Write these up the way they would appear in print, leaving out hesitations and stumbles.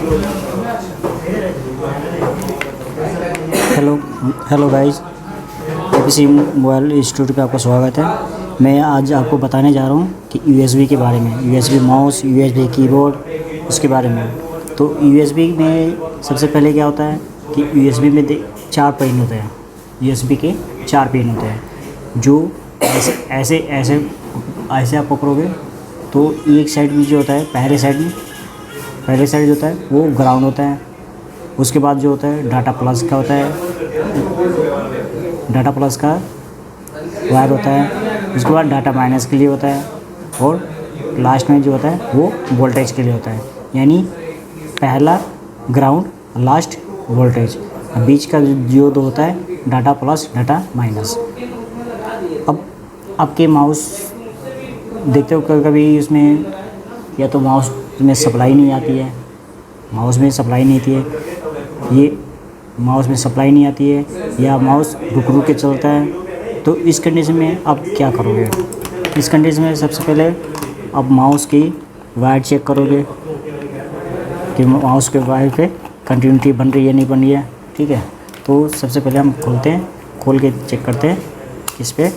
Hello hello guys, APC mobile institute पे आपका स्वागत है। मैं आज आपको बताने जा रहा हूँ कि यूएसबी के बारे में, यूएसबी माउस, यूएसबी कीबोर्ड, उसके बारे में। तो यूएसबी में सबसे पहले क्या होता है कि यूएसबी में 4 पिन होते हैं। यूएसबी के 4 पिन होते हैं जो ऐसे ऐसे ऐसे ऐसे आप पकड़ोगे तो एक साइड में जो होता है, पहले साइड जो होता है वो ग्राउंड होता है। उसके बाद जो होता है डाटा प्लस का होता है, डाटा प्लस का वायर होता है। उसके बाद डाटा माइनस के लिए होता है और लास्ट में जो होता है वो वोल्टेज के लिए होता है। यानी पहला ग्राउंड, लास्ट वोल्टेज, बीच का जो दो होता है डाटा प्लस डाटा माइनस। अब आपके माउस देखते हो कभी कभी उसमें या तो माउस में सप्लाई नहीं आती है, ये माउस में सप्लाई नहीं आती है या माउस रुक के चलता है। तो इस कंडीशन में आप क्या करोगे? इस कंडीशन में सबसे पहले आप माउस की वायर चेक करोगे कि माउस के वायर पे कंटिन्यूटी बन रही है नहीं बन रही है। ठीक है, तो सबसे पहले हम खोल के चेक करते हैं इस पर।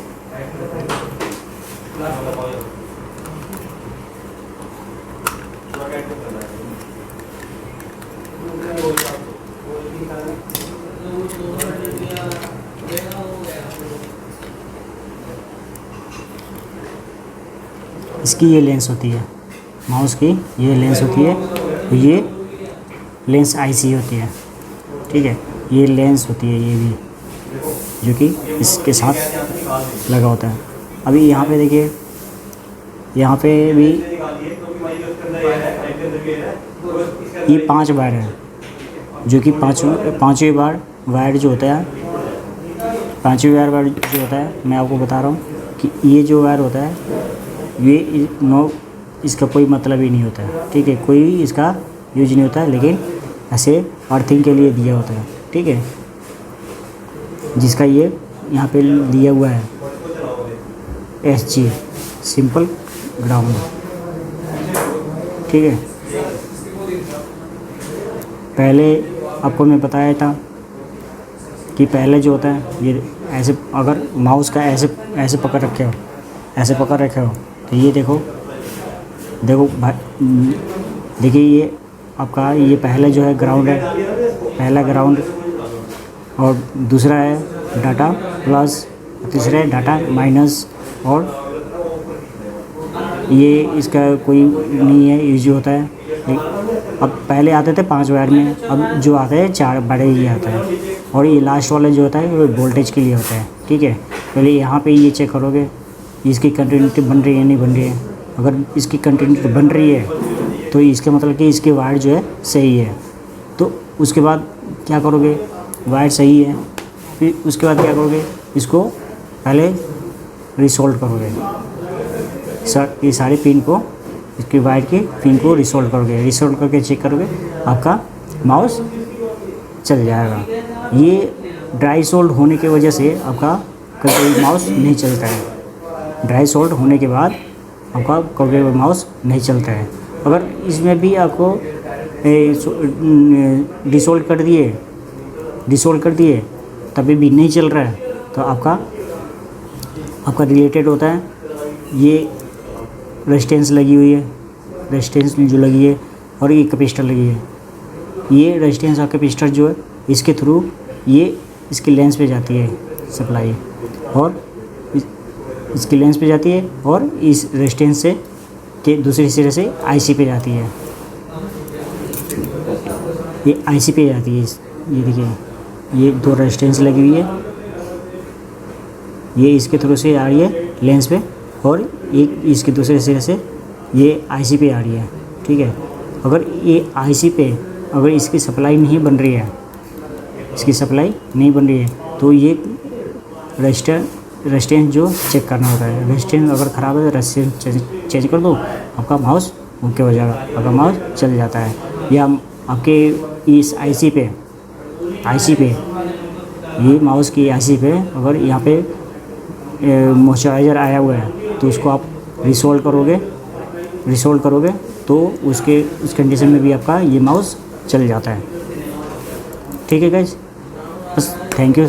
इसकी ये लेंस होती है, माउस की ये लेंस होती है, ये लेंस आईसी होती है। ठीक है, ये लेंस होती है ये भी, जो कि इसके साथ लगा होता है। अभी यहाँ पे देखिए, यहाँ पे भी ये 5 वायर है, जो कि पाँचवें वायर जो होता है, पाँचवें वायर जो होता है, मैं आपको बता रहा हूँ कि ये जो वायर होता है ये इसका कोई मतलब ही नहीं होता है। ठीक है, कोई इसका यूज नहीं होता है, लेकिन ऐसे अर्थिंग के लिए दिया होता है। ठीक है, जिसका ये यहाँ पे दिया हुआ है SG, सिंपल ग्राउंड। ठीक है, पहले आपको मैं बताया था कि पहले जो होता है ये ऐसे, अगर माउस का ऐसे पकड़ रखे हो तो ये देखो भाई, देखिए ये आपका ये पहला जो है ग्राउंड है, पहला ग्राउंड, और दूसरा है डाटा प्लस, तीसरा है डाटा माइनस, और ये इसका कोई नहीं है, यूज होता है। अब पहले आते थे 5 वायर में, अब जो आते हैं 4 बड़े ही आता है, और ये लास्ट वाला जो होता है वो वोल्टेज के लिए होता है। ठीक है, पहले यहाँ पे ये चेक करोगे इसकी कंटिन्यूटी बन रही है नहीं बन रही है। अगर इसकी कंटिन्यूटी बन रही है तो इसके मतलब कि इसके वायर जो है सही है। तो उसके बाद क्या करोगे, वायर सही है, फिर उसके बाद क्या करोगे, इसको पहले रिसोल्व करोगे, ये सारे पिन को, इसके वायर के पिन को रिसोल्व करके चेक करोगे, आपका माउस चल जाएगा। ये ड्राई सोल्ड होने की वजह से आपका कभी माउस नहीं चलता है। ड्राई सोल्ड होने के बाद आपका कभी माउस नहीं चलता है। अगर इसमें भी आपको डिसोल्ड कर दिए तभी भी नहीं चल रहा है, तो आपका रिलेटेड होता है, ये रेजिस्टेंस लगी हुई है, रेजिस्टेंस जो लगी है, और ये कैपेसिटर लगी है। ये रेजिस्टेंस और कैपेसिटर जो है इसके थ्रू ये इसकी लेंस पे जाती है सप्लाई, और इसकी लेंस पे जाती है, और इस रेजिस्टेंस से के दूसरे सिरे से आईसी पे जाती है। ये आईसी पे जाती है। ये देखिए, ये 2 रेजिस्टेंस लगी हुई है, ये इसके थ्रू से आ रही है लेंस पे, और एक इसके दूसरे सिरे से ये आईसी पे आ रही है। ठीक है, अगर ये आईसी पे अगर इसकी सप्लाई नहीं बन रही है, तो ये रेजिस्टेंस जो चेक करना होता है। रेजिस्टेंस अगर ख़राब है तो रेजिस्टेंस चेंज कर दो, आपका माउस ओके हो जाएगा, आपका माउस चल जाता है। या आपके इस आईसी पे ये माउस की आईसी पे अगर यहाँ पे मॉइस्चराइज़र आया हुआ है तो उसको आप रिसोल्व करोगे तो उस कंडीशन में भी आपका ये माउस चल जाता है। ठीक है गाइज, बस थैंक यू।